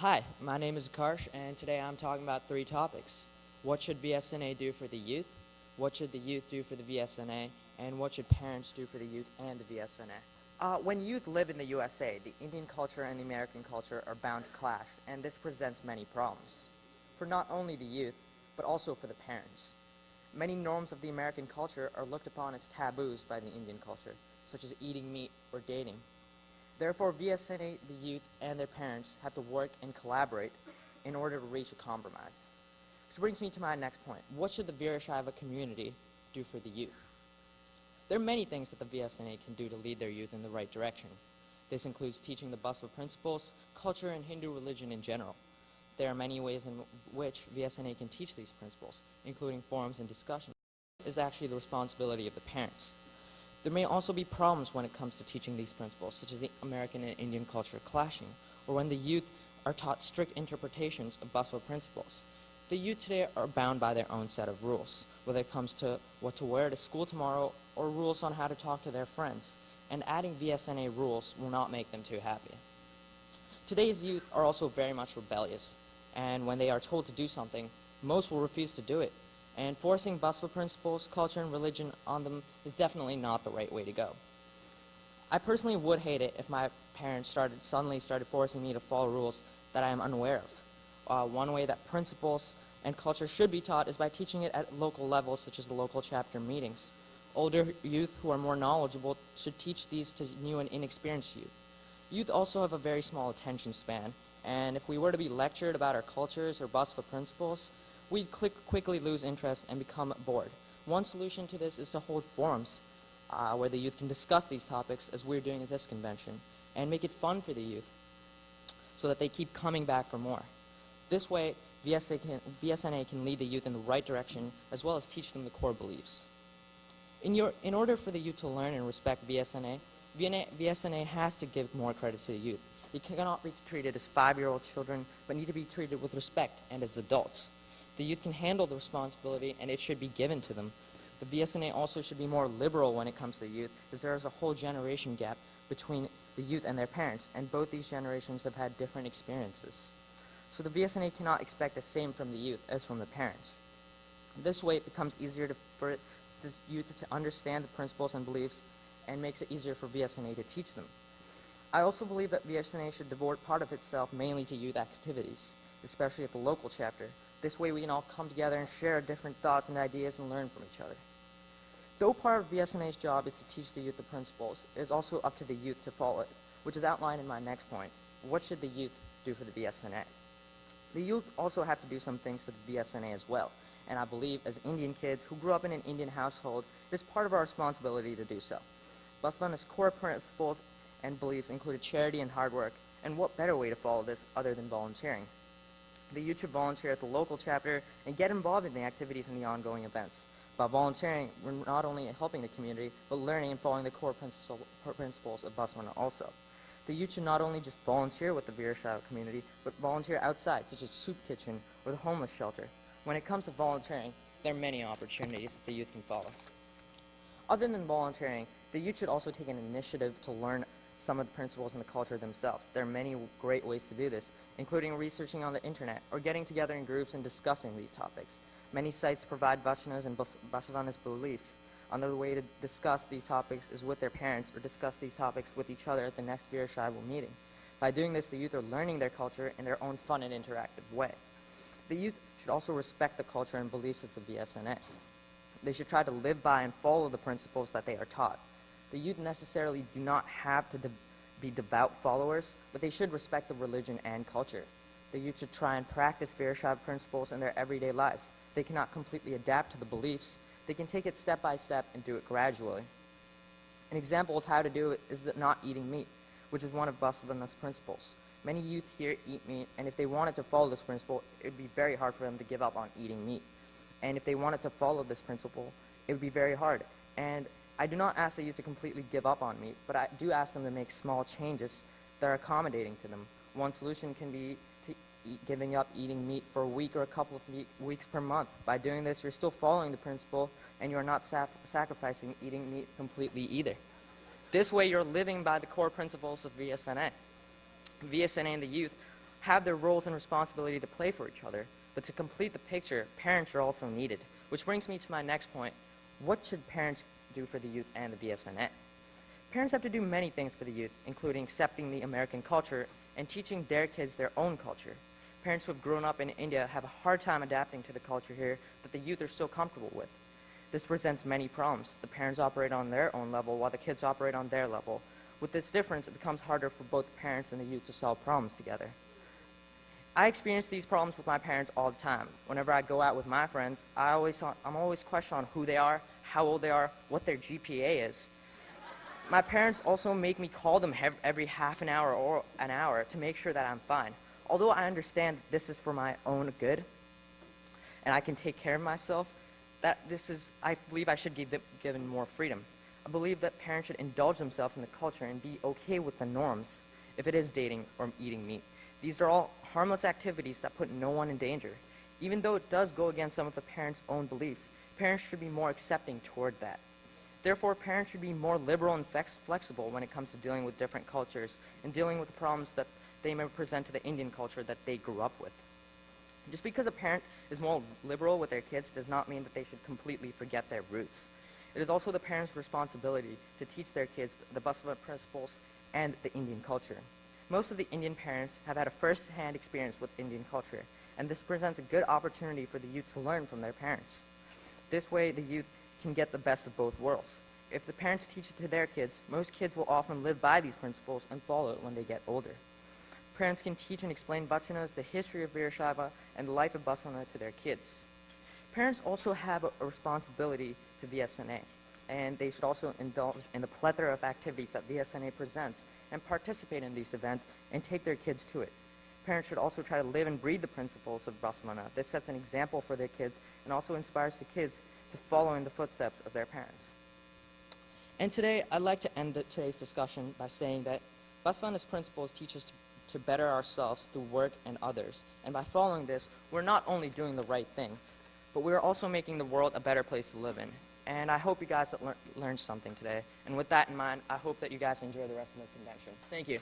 Hi, my name is Akarsha, and today I'm talking about three topics. What should VSNA do for the youth? What should the youth do for the VSNA? And what should parents do for the youth and the VSNA? When youth live in the USA, the Indian culture and the American culture are bound to clash, and this presents many problems. For not only the youth, but also for the parents. Many norms of the American culture are looked upon as taboos by the Indian culture, such as eating meat or dating. Therefore, VSNA, the youth, and their parents have to work and collaborate in order to reach a compromise. Which brings me to my next point. What should the Virashaiva community do for the youth? There are many things that the VSNA can do to lead their youth in the right direction. This includes teaching the Basva principles, culture, and Hindu religion in general. There are many ways in which VSNA can teach these principles, including forums and discussion. It is actually the responsibility of the parents. There may also be problems when it comes to teaching these principles, such as the American and Indian culture clashing, or when the youth are taught strict interpretations of Basva principles. The youth today are bound by their own set of rules, whether it comes to what to wear to school tomorrow or rules on how to talk to their friends, and adding VSNA rules will not make them too happy. Today's youth are also very much rebellious, and when they are told to do something, most will refuse to do it. And forcing Basva principles, culture, and religion on them is definitely not the right way to go. I personally would hate it if my parents suddenly started forcing me to follow rules that I am unaware of. One way that principles and culture should be taught is by teaching it at local levels, such as the local chapter meetings. Older youth who are more knowledgeable should teach these to new and inexperienced youth. Youth also have a very small attention span, and if we were to be lectured about our cultures or Basva principles, we'd quickly lose interest and become bored. One solution to this is to hold forums where the youth can discuss these topics, as we're doing at this convention, and make it fun for the youth so that they keep coming back for more. This way, VSNA can lead the youth in the right direction, as well as teach them the core beliefs. In order for the youth to learn and respect VSNA has to give more credit to the youth. They cannot be treated as 5-year-old children, but need to be treated with respect and as adults. The youth can handle the responsibility, and it should be given to them. The VSNA also should be more liberal when it comes to the youth, as there is a whole generation gap between the youth and their parents, and both these generations have had different experiences. So the VSNA cannot expect the same from the youth as from the parents. This way, it becomes easier for the youth to understand the principles and beliefs, and makes it easier for VSNA to teach them. I also believe that VSNA should devote part of itself mainly to youth activities, especially at the local chapter. This way we can all come together and share different thoughts and ideas and learn from each other. Though part of VSNA's job is to teach the youth the principles, it is also up to the youth to follow it, which is outlined in my next point. What should the youth do for the VSNA? The youth also have to do some things for the VSNA as well, and I believe as Indian kids who grew up in an Indian household, it is part of our responsibility to do so. Basvana's core principles and beliefs included charity and hard work, and what better way to follow this other than volunteering? The youth should volunteer at the local chapter and get involved in the activities and the ongoing events. By volunteering, we're not only helping the community, but learning and following the core principles of Basvana also. The youth should not only just volunteer with the Virashaiva community, but volunteer outside, such as soup kitchen or the homeless shelter. When it comes to volunteering, there are many opportunities that the youth can follow. Other than volunteering, the youth should also take an initiative to learn some of the principles and the culture themselves. There are many great ways to do this, including researching on the internet or getting together in groups and discussing these topics. Many sites provide Vaishnanas and Basavana's beliefs. Another way to discuss these topics is with their parents or discuss these topics with each other at the next Virashaiva meeting. By doing this, the youth are learning their culture in their own fun and interactive way. The youth should also respect the culture and beliefs of the VSNA. They should try to live by and follow the principles that they are taught. The youth necessarily do not have to be devout followers, but they should respect the religion and culture. The youth should try and practice Virashaiva principles in their everyday lives. They cannot completely adapt to the beliefs. They can take it step by step and do it gradually. An example of how to do it is the not eating meat, which is one of Basavana's principles. Many youth here eat meat, and if they wanted to follow this principle, it would be very hard for them to give up on eating meat. And if they wanted to follow this principle, it would be very hard. And I do not ask the youth to completely give up on meat, but I do ask them to make small changes that are accommodating to them. One solution can be to giving up eating meat for a week or a couple of weeks per month. By doing this, you're still following the principle, and you're not sacrificing eating meat completely either. This way, you're living by the core principles of VSNA. VSNA and the youth have their roles and responsibility to play for each other, but to complete the picture, parents are also needed. Which brings me to my next point. What should parents do for the youth and the VSNA? Parents have to do many things for the youth, including accepting the American culture and teaching their kids their own culture. Parents who have grown up in India have a hard time adapting to the culture here that the youth are so comfortable with. This presents many problems. The parents operate on their own level while the kids operate on their level. With this difference, it becomes harder for both the parents and the youth to solve problems together. I experience these problems with my parents all the time. Whenever I go out with my friends, I'm always questioned on who they are, how old they are, what their GPA is. My parents also make me call them every half an hour or an hour to make sure that I'm fine. Although I understand that this is for my own good and I can take care of myself, I believe I should give them given more freedom. I believe that parents should indulge themselves in the culture and be okay with the norms if it is dating or eating meat. These are all harmless activities that put no one in danger. Even though it does go against some of the parents' own beliefs, parents should be more accepting toward that. Therefore, parents should be more liberal and flexible when it comes to dealing with different cultures and dealing with the problems that they may present to the Indian culture that they grew up with. Just because a parent is more liberal with their kids does not mean that they should completely forget their roots. It is also the parents' responsibility to teach their kids the Basava principles and the Indian culture. Most of the Indian parents have had a first-hand experience with Indian culture, and this presents a good opportunity for the youth to learn from their parents. This way, the youth can get the best of both worlds. If the parents teach it to their kids, most kids will often live by these principles and follow it when they get older. Parents can teach and explain Vachanas, the history of Veerashaiva, and the life of Basavana to their kids. Parents also have a responsibility to VSNA, and they should also indulge in the plethora of activities that VSNA presents and participate in these events and take their kids to it. Parents should also try to live and breathe the principles of Basavana. This sets an example for their kids and also inspires the kids to follow in the footsteps of their parents. And today, I'd like to end today's discussion by saying that Basavana's principles teach us to better ourselves through work and others. And by following this, we're not only doing the right thing, but we're also making the world a better place to live in. And I hope you guys learned something today. And with that in mind, I hope that you guys enjoy the rest of the convention. Thank you.